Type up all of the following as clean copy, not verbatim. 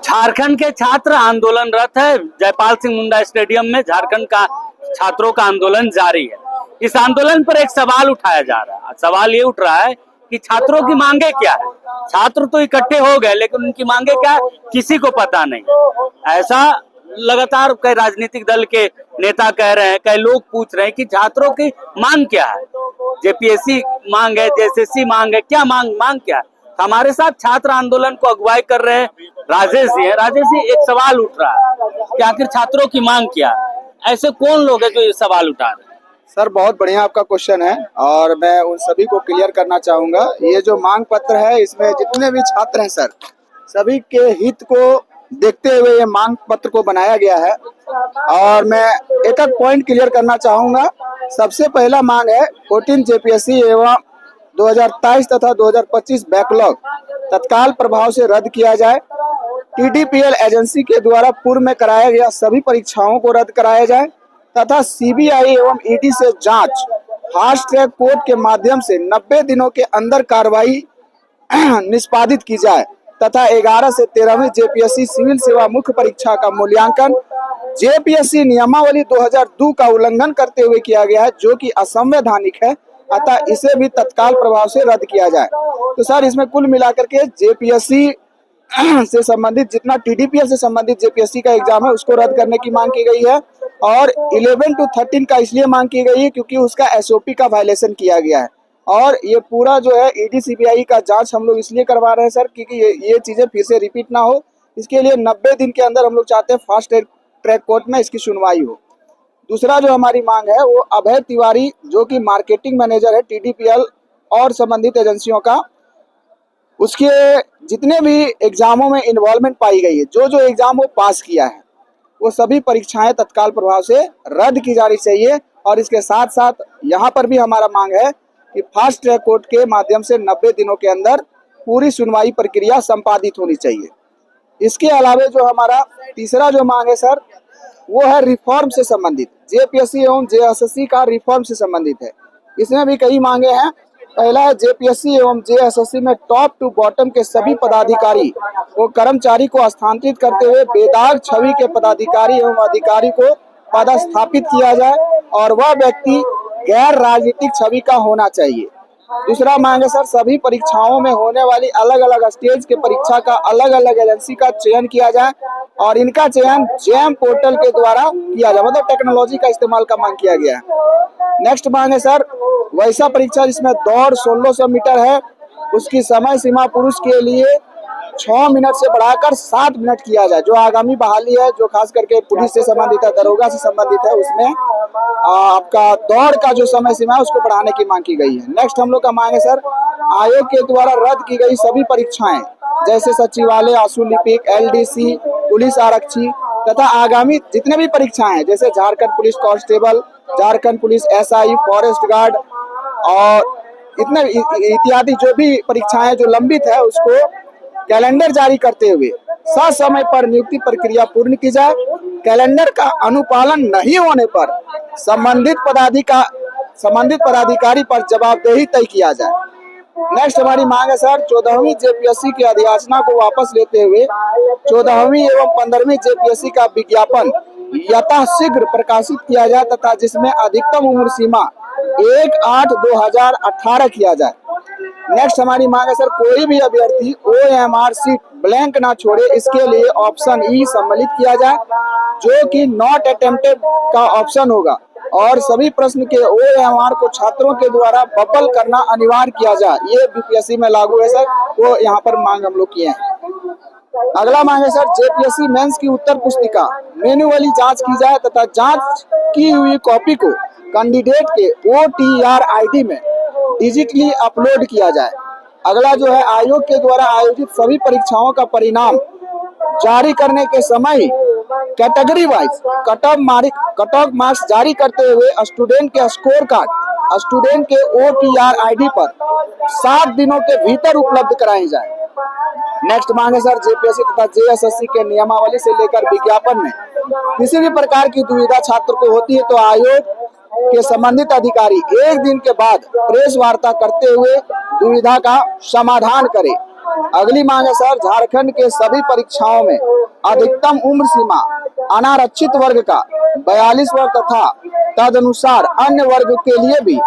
झारखंड के छात्र आंदोलनरत है। जयपाल सिंह मुंडा स्टेडियम में झारखंड का छात्रों का आंदोलन जारी है। इस आंदोलन पर एक सवाल उठाया जा रहा है। सवाल ये उठ रहा है कि छात्रों की मांगे क्या है। छात्र तो इकट्ठे हो गए, लेकिन उनकी मांगे क्या है किसी को पता नहीं। ऐसा लगातार कई राजनीतिक दल के नेता कह रहे हैं, कई लोग पूछ रहे हैं कि छात्रों की मांग क्या है। जेपीएससी मांग है, जेएसएससी मांग है, क्या मांग क्या है। हमारे साथ छात्र आंदोलन को अगुवाई कर रहे हैं राजेश जी है। राजेश जी, एक सवाल उठ रहा है कि आखिर छात्रों की मांग क्या है। ऐसे कौन लोग हैं जो ये सवाल उठा रहे हैं? सर, बहुत बढ़िया आपका क्वेश्चन है और मैं उन सभी को क्लियर करना चाहूंगा। ये जो मांग पत्र है, इसमें जितने भी छात्र हैं सर, सभी के हित को देखते हुए ये मांग पत्र को बनाया गया है और मैं एक एक पॉइंट क्लियर करना चाहूंगा। सबसे पहला मांग है 14 जेपीएससी एवं 2023 तथा 2025 बैकलॉग तत्काल प्रभाव से रद्द किया जाए। टीडीपीएल एजेंसी के द्वारा पूर्व में कराया गया सभी परीक्षाओं को रद्द कराया जाए तथा सीबीआई एवं ईडी से जांच फास्ट ट्रैक कोर्ट के माध्यम से 90 दिनों के अंदर कार्रवाई निष्पादित की जाए तथा 11 से 13वीं जेपीएससी सिविल सेवा मुख्य परीक्षा का मूल्यांकन जेपीएससी नियमावली 2002 का उल्लंघन करते हुए किया गया है, जो कि असंवैधानिक है, अतः इसे भी तत्काल प्रभाव से रद्द किया जाए। तो सर, इसमें कुल मिलाकर के जेपीएससी से संबंधित जितना टीडीपीएल से संबंधित जेपीएससी का एग्जाम है उसको रद्द करने की मांग की गई है और 11 to 13 का इसलिए मांग की गई है क्योंकि उसका एसओपी का वायलेशन किया गया है। और ये पूरा जो है ईडी सीबीआई का जांच हम लोग इसलिए करवा रहे हैं सर क्योंकि ये चीजें फिर से रिपीट ना हो। इसके लिए 90 दिन के अंदर हम लोग चाहते हैं फास्ट ट्रैक कोर्ट में इसकी सुनवाई हो। दूसरा जो हमारी मांग है वो अभय तिवारी, जो कि मार्केटिंग मैनेजर है टीडीपीएल और संबंधित एजेंसियों का, उसके जितने भी एग्जामों में इन्वॉल्वमेंट पाई गई है, जो एग्जाम वो पास किया है, वो सभी परीक्षाएं तत्काल प्रभाव से रद्द की जानी चाहिए। और इसके साथ साथ यहाँ पर भी हमारा मांग है कि फास्ट ट्रैक कोर्ट के माध्यम से 90 दिनों के अंदर पूरी सुनवाई प्रक्रिया संपादित होनी चाहिए। इसके अलावा जो हमारा तीसरा जो मांग है सर, वो है रिफॉर्म से संबंधित। जेपीएससी एवं जेएसएससी का रिफॉर्म से संबंधित है। इसमें भी कई मांगे हैं। पहला है जेपीएससी एवं जेएसएससी में टॉप टू बॉटम के सभी पदाधिकारी वो कर्मचारी को स्थानांतरित करते हुए बेदाग छवि के पदाधिकारी एवं अधिकारी को पदस्थापित किया जाए और वह व्यक्ति गैर राजनीतिक छवि का होना चाहिए। दूसरा मांग है सर, सभी परीक्षाओं में होने वाली अलग अलग स्टेज के परीक्षा का अलग अलग एजेंसी का चयन किया जाए और इनका चयन जेम पोर्टल के द्वारा किया जाए, मतलब टेक्नोलॉजी का इस्तेमाल का मांग किया गया है। नेक्स्ट मांग है सर, वैसा परीक्षा जिसमें दौड़ 1600 मीटर है, उसकी समय सीमा पुरुष के लिए 6 मिनट से बढ़ाकर 7 मिनट किया जाए। जो आगामी बहाली है, जो खास करके पुलिस से संबंधित है, दरोगा से संबंधित है, उसमें आपका दौड़ का जो समय सीमा है उसको बढ़ाने की मांग की गई है। नेक्स्ट हम लोग का मांग है सर, आयोग के द्वारा रद्द की गई सभी परीक्षाएं जैसे सचिवालय, आशु लिपिक, एलडीसी, पुलिस आरक्षी तथा आगामी जितने भी परीक्षाएं हैं जैसे Jharkhand police constable, Jharkhand police SI, forest guard और इतने इत्यादि जो भी परीक्षाएं जो लंबित है उसको कैलेंडर जारी करते हुए ससमय पर नियुक्ति प्रक्रिया पूर्ण की जाए। कैलेंडर का अनुपालन नहीं होने पर संबंधित पदाधिकारी पर जवाबदेही तय किया जाए। नेक्स्ट हमारी मांग है सर, 14वीं जेपीएससी की अधियाचना को वापस लेते हुए 14वीं एवं 15वीं जेपीएससी का विज्ञापन यथाशीघ्र प्रकाशित किया जाए तथा जिसमें अधिकतम उम्र सीमा 1/8/2018 किया जाए। नेक्स्ट हमारी मांग है सर, कोई भी अभ्यर्थी ओएमआर सीट ब्लैंक ना छोड़े, इसके लिए ऑप्शन ई सम्मिलित किया जाए जो कि नॉट अटेम्प्टेड का ऑप्शन होगा और सभी प्रश्न के ओएमआर को छात्रों के द्वारा बबल करना अनिवार्य किया जाए। ये बीपीएससी में लागू है सर, वो यहाँ पर मांग हम लोग किए हैं। अगला मांग है सर, जेपीएससी मेंस की उत्तर पुस्तिका मैन्युअली जांच की जाए तथा जांच की हुई कॉपी को कैंडिडेट के OTR ID में डिजिटली अपलोड किया जाए। अगला जो है, आयोग के द्वारा आयोजित सभी परीक्षाओं का परिणाम जारी करने के समय category wise cut off marks जारी करते हुए स्टूडेंट के स्कोर कार्ड स्टूडेंट के OTR ID पर 7 दिनों के भीतर उपलब्ध कराई जाए। नेक्स्ट मांग है सर, जेपीएससी तथा जेएसएससी के नियमावली से लेकर विज्ञापन में किसी भी प्रकार की दुविधा छात्र को होती है तो आयोग के संबंधित अधिकारी 1 दिन के बाद प्रेस वार्ता करते हुए दुविधा का समाधान करे। अगली मांग है सर, झारखंड के सभी परीक्षाओं में अधिकतम उम्र सीमा अनारक्षित वर्ग का 42 वर्ष तथा तदनुसार अन्य वर्ग के लिए भी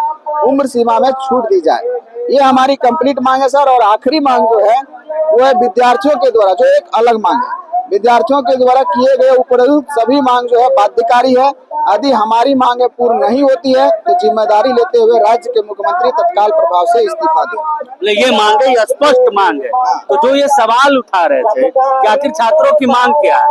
उम्र सीमा में छूट दी जाए। ये हमारी कंप्लीट मांग है सर। और आखिरी मांग जो है वो है विद्यार्थियों के द्वारा, जो एक अलग मांग है, विद्यार्थियों के द्वारा किए गए उपरोक्त सभी मांग जो है बाध्यकारी है। यदि हमारी मांगे पूर्ण नहीं होती है तो जिम्मेदारी लेते हुए राज्य के मुख्यमंत्री तत्काल प्रभाव से इस्तीफा दें। ये मांगे, ये स्पष्ट मांग है। तो जो ये सवाल उठा रहे थे कि आखिर छात्रों की मांग क्या है,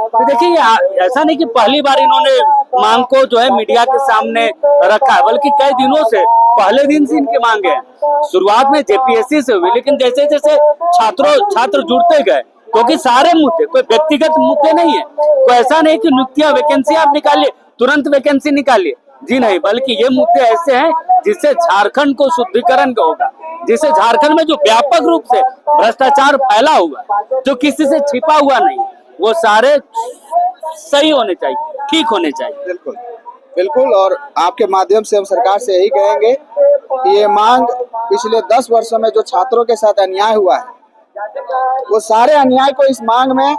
तो देखिए ऐसा नहीं कि पहली बार इन्होंने मांग को जो है मीडिया के सामने रखा है, बल्कि कई दिनों से, पहले दिन से इनकी मांगे हैं। शुरुआत में जेपीएससी से हुई, लेकिन जैसे जैसे छात्र जुड़ते गए, क्योंकि सारे मुद्दे, कोई व्यक्तिगत मुद्दे नहीं है, कोई ऐसा नहीं कि नियुक्तियां वैकेंसी आप निकालिए तुरंत वैकेंसी निकालिए, जी नहीं, बल्कि ये मुद्दे ऐसे हैं जिससे झारखंड को शुद्धिकरण होगा, जिससे झारखंड में जो व्यापक रूप से भ्रष्टाचार फैला हुआ, जो किसी से छिपा हुआ नहीं, वो सारे सही होने चाहिए, ठीक होने चाहिए। बिल्कुल बिल्कुल। और आपके माध्यम से हम सरकार से यही कहेंगे कि ये मांग पिछले 10 वर्षों में जो छात्रों के साथ अन्याय हुआ है, वो सारे अन्याय को इस मांग में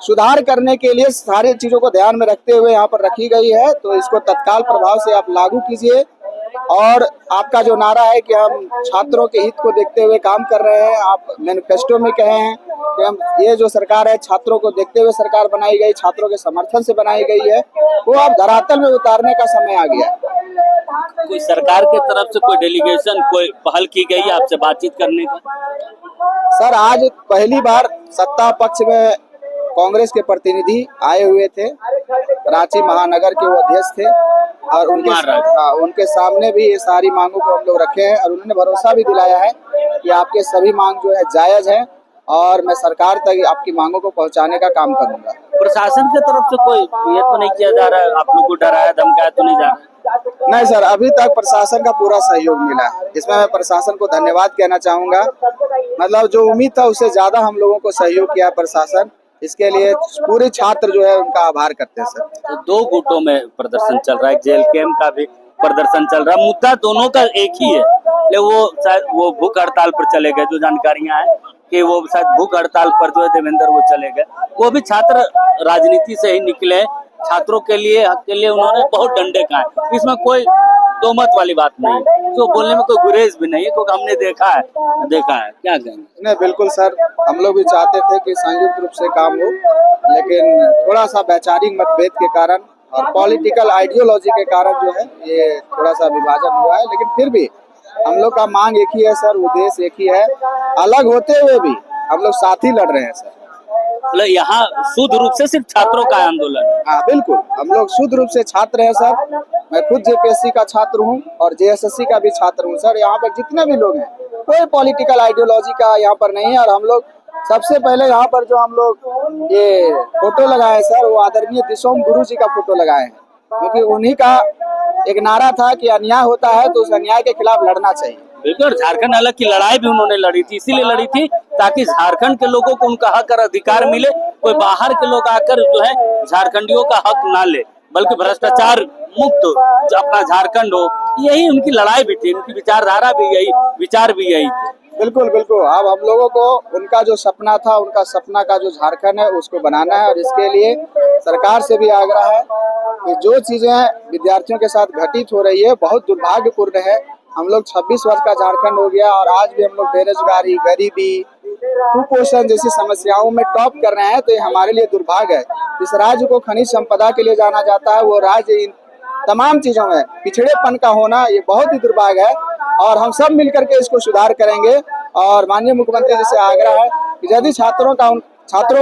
सुधार करने के लिए सारी चीजों को ध्यान में रखते हुए यहाँ पर रखी गई है। तो इसको तत्काल प्रभाव से आप लागू कीजिए। और आपका जो नारा है कि हम छात्रों के हित को देखते हुए काम कर रहे हैं, आप मैनिफेस्टो में कहे हैं कि हम, ये जो सरकार है छात्रों को देखते हुए सरकार बनाई गई, छात्रों के समर्थन से बनाई गई है, वो आप धरातल में उतारने का समय आ गया है। कोई सरकार के तरफ से कोई डेलीगेशन, कोई पहल की गई आपसे बातचीत करने का? सर, आज पहली बार सत्ता पक्ष में कांग्रेस के प्रतिनिधि आए हुए थे, रांची महानगर के वो अध्यक्ष थे, और उनके सामने भी ये सारी मांगों को हम लोग रखे हैं। और उन्होंने भरोसा भी दिलाया है कि आपके सभी मांग जो है जायज है, और मैं सरकार तक आपकी मांगों को पहुंचाने का काम करूंगा। प्रशासन की तरफ से कोई ये तो नहीं किया जा रहा है, आप लोग को डराया धमकाया तो नहीं जा रहा? नहीं सर, अभी तक प्रशासन का पूरा सहयोग मिला है। इसमें मैं प्रशासन को धन्यवाद कहना चाहूंगा। मतलब जो उम्मीद था उससे ज्यादा हम लोगों को सहयोग किया प्रशासन, इसके लिए पूरे छात्र जो है उनका आभार करते हैं सर। तो 2 गुटों में प्रदर्शन चल रहा है, जेल कैंप का भी प्रदर्शन चल रहा है, मुद्दा दोनों का एक ही है, लेकिन वो शायद वो भूख हड़ताल पर चले गए, जो जानकारियां हैं कि वो शायद भूख हड़ताल पर जो है देवेंद्र वो चले गए। वो भी छात्र राजनीति से ही निकले, छात्रों के लिए, हक के लिए उन्होंने बहुत डंडे खाए, इसमें कोई दो मत वाली बात नहीं, जो बोलने में कोई गुरेज भी नहीं है, क्योंकि हमने देखा है क्या कहेंगे? नहीं बिल्कुल सर, हम लोग भी चाहते थे कि संयुक्त रूप से काम हो, लेकिन थोड़ा सा वैचारिक मतभेद के कारण और पॉलिटिकल आइडियोलॉजी के कारण जो है ये थोड़ा सा विभाजन हुआ है। लेकिन फिर भी हम लोग का मांग एक ही है सर, उद्देश्य एक ही है। अलग होते हुए भी हम लोग साथ ही लड़ रहे हैं सर। मतलब यहाँ शुद्ध रूप से सिर्फ छात्रों का आंदोलन है? हाँ बिल्कुल, हम लोग शुद्ध रूप से छात्र हैं सर। मैं खुद जेपीएससी का छात्र हूँ और जेएसएससी का भी छात्र हूँ सर। यहाँ पर जितने भी लोग हैं, कोई पॉलिटिकल आइडियोलॉजी का यहाँ पर नहीं है। और हम लोग सबसे पहले यहाँ पर जो हम लोग ये फोटो लगाए सर, वो आदरणीय दिशोम गुरु जी का फोटो लगाए हैं, क्योंकि उन्हीं का एक नारा था कि अन्याय होता है तो उस अन्याय के खिलाफ लड़ना चाहिए। बिल्कुल, झारखंड अलग की लड़ाई भी उन्होंने लड़ी थी, इसीलिए लड़ी थी ताकि झारखंड के लोगों को उनका हक और अधिकार मिले, कोई बाहर के लोग आकर जो है झारखंडियों का हक ना ले, बल्कि भ्रष्टाचार मुक्त अपना झारखंड हो। यही उनकी लड़ाई भी थी, उनकी विचारधारा भी यही, विचार भी यही थे। बिल्कुल बिल्कुल। अब हम लोगों को उनका जो सपना था, उनका सपना का जो झारखंड है उसको बनाना है। और इसके लिए सरकार से भी आग्रह है कि जो चीजें विद्यार्थियों के साथ घटित हो रही है बहुत दुर्भाग्यपूर्ण है। हम लोग 26 वर्ष का झारखंड हो गया और आज भी हम लोग बेरोजगारी, गरीबी, कुपोषण जैसी समस्याओं में टॉप कर रहे हैं, तो ये हमारे लिए दुर्भाग्य है। इस राज्य को खनिज संपदा के लिए जाना जाता है, वो राज्य इन तमाम चीजों में पिछड़ेपन का होना ये बहुत ही दुर्भाग्य है। और हम सब मिलकर के इसको सुधार करेंगे। और माननीय मुख्यमंत्री जी से आग्रह है कि यदि छात्रों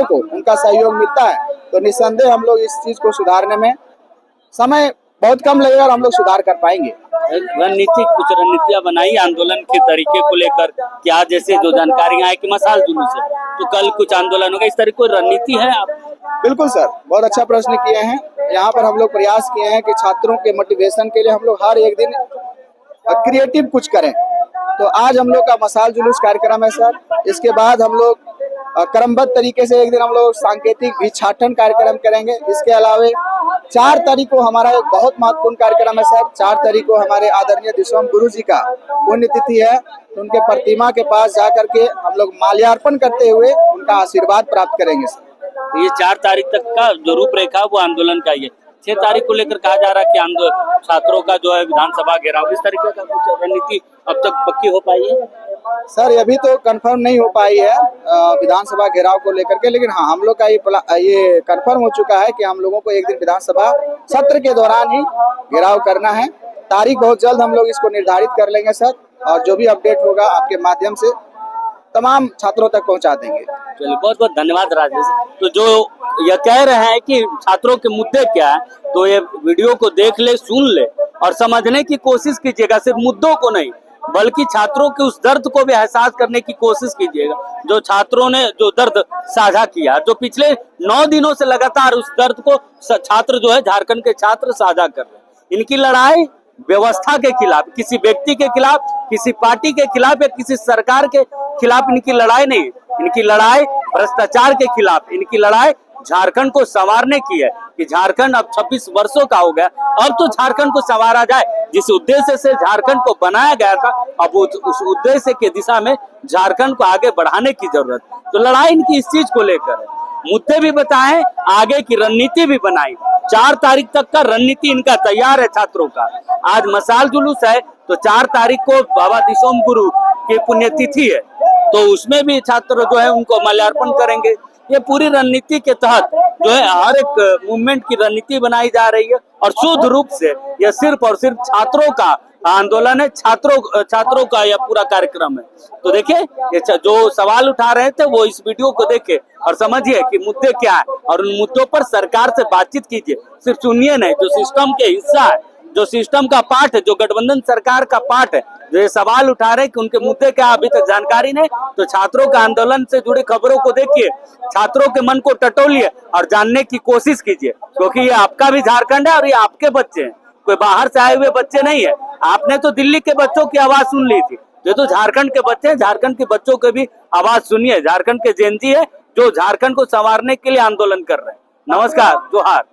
को उनका सहयोग मिलता है तो निस्संदेह हम लोग इस चीज को सुधारने में समय बहुत कम लगेगा और हम लोग सुधार कर पाएंगे। कुछ रणनीतियां बनाई आंदोलन के तरीके को लेकर, क्या जैसे जो जानकारियां है कि मसाल जुलूस है तो कल कुछ आंदोलन होगा, इस तरह कोई रणनीति है आप? बिल्कुल सर, बहुत अच्छा प्रश्न किए हैं। यहाँ पर हम लोग प्रयास किए हैं कि छात्रों के मोटिवेशन के लिए हम लोग हर एक दिन क्रिएटिव कुछ करें। तो आज हम लोग का मसाल जुलूस कार्यक्रम है सर। इसके बाद हम लोग क्रमबद्ध तरीके से एक दिन हम लोग सांकेतिक भिक्षाटन कार्यक्रम करेंगे। इसके अलावा 4 तारीख को हमारा एक बहुत महत्वपूर्ण कार्यक्रम है सर। 4 तारीख को हमारे आदरणीय दिशोम गुरु जी का पुण्यतिथि है, तो उनके प्रतिमा के पास जा करके हम लोग माल्यार्पण करते हुए उनका आशीर्वाद प्राप्त करेंगे सर। ये 4 तारीख तक का जो रूपरेखा वो आंदोलन का ही है। 6 तारीख को लेकर कहा जा रहा है कि छात्रों का जो है विधानसभा घेराव, इस तरीके का कुछ रणनीति अब तक पक्की हो पाई है? सर अभी तो कंफर्म नहीं हो पाई है विधानसभा घेराव को लेकर के, लेकिन हाँ हम लोग का ये कंफर्म हो चुका है कि हम लोगों को एक दिन विधानसभा सत्र के दौरान ही घेराव करना है। तारीख बहुत जल्द हम लोग इसको निर्धारित कर लेंगे सर, और जो भी अपडेट होगा आपके माध्यम से तमाम छात्रों तक पहुंचा देंगे। चलिए बहुत बहुत धन्यवाद राजेश। तो जो यह कह रहे हैं कि छात्रों के मुद्दे क्या है, तो ये वीडियो को देख ले, सुन ले और समझने की कोशिश कीजिएगा। सिर्फ मुद्दों को नहीं बल्कि छात्रों के उस दर्द को भी एहसास करने की कोशिश कीजिएगा जो छात्रों ने जो दर्द साझा किया, जो पिछले 9 दिनों से लगातार उस दर्द को छात्र जो है झारखंड के छात्र साझा कर रहे हैं। इनकी लड़ाई व्यवस्था के खिलाफ, किसी व्यक्ति के खिलाफ, किसी पार्टी के खिलाफ या किसी सरकार के खिलाफ इनकी लड़ाई नहीं, इनकी लड़ाई भ्रष्टाचार के खिलाफ, इनकी लड़ाई झारखंड को संवारने की है कि झारखंड अब 26 वर्षों का हो गया, अब तो झारखंड को संवारा जाए। जिस उद्देश्य से झारखंड को बनाया गया था, अब उस उद्देश्य के दिशा में झारखंड को आगे बढ़ाने की जरूरत। तो लड़ाई इनकी इस चीज को लेकर है, मुद्दे भी बताएं, आगे की रणनीति भी बनाई। 4 तारीख तक का रणनीति इनका तैयार है छात्रों का। आज मशाल जुलूस है, तो 4 तारीख को बाबा दिशोम गुरु की पुण्यतिथि है, तो उसमें भी छात्र जो है उनको माल्यार्पण करेंगे। ये पूरी रणनीति के तहत जो है हर एक मूवमेंट की रणनीति बनाई जा रही है, और शुद्ध रूप से यह सिर्फ और सिर्फ छात्रों का आंदोलन है, छात्रों का यह पूरा कार्यक्रम है। तो देखिए ये जो सवाल उठा रहे थे वो इस वीडियो को देखे और समझिए कि मुद्दे क्या है, और उन मुद्दों पर सरकार से बातचीत कीजिए। सिर्फ सुनिए नहीं, जो सिस्टम के हिस्सा है, जो सिस्टम का पार्ट है, जो गठबंधन सरकार का पार्ट है, जो ये सवाल उठा रहे कि उनके मुद्दे क्या अभी तक जानकारी नहीं, तो छात्रों के आंदोलन से जुड़ी खबरों को देखिए, छात्रों के मन को टटोलिए और जानने की कोशिश कीजिए, क्योंकि ये आपका भी झारखंड है और ये आपके बच्चे हैं, कोई बाहर से आए हुए बच्चे नहीं है। आपने तो दिल्ली के बच्चों की आवाज सुन ली थी, ये तो झारखंड के बच्चे हैं। झारखंड के बच्चों के भी आवाज सुनिए, झारखंड के जेनजी है जो झारखंड को संवारने के लिए आंदोलन कर रहे हैं। नमस्कार, जोहार।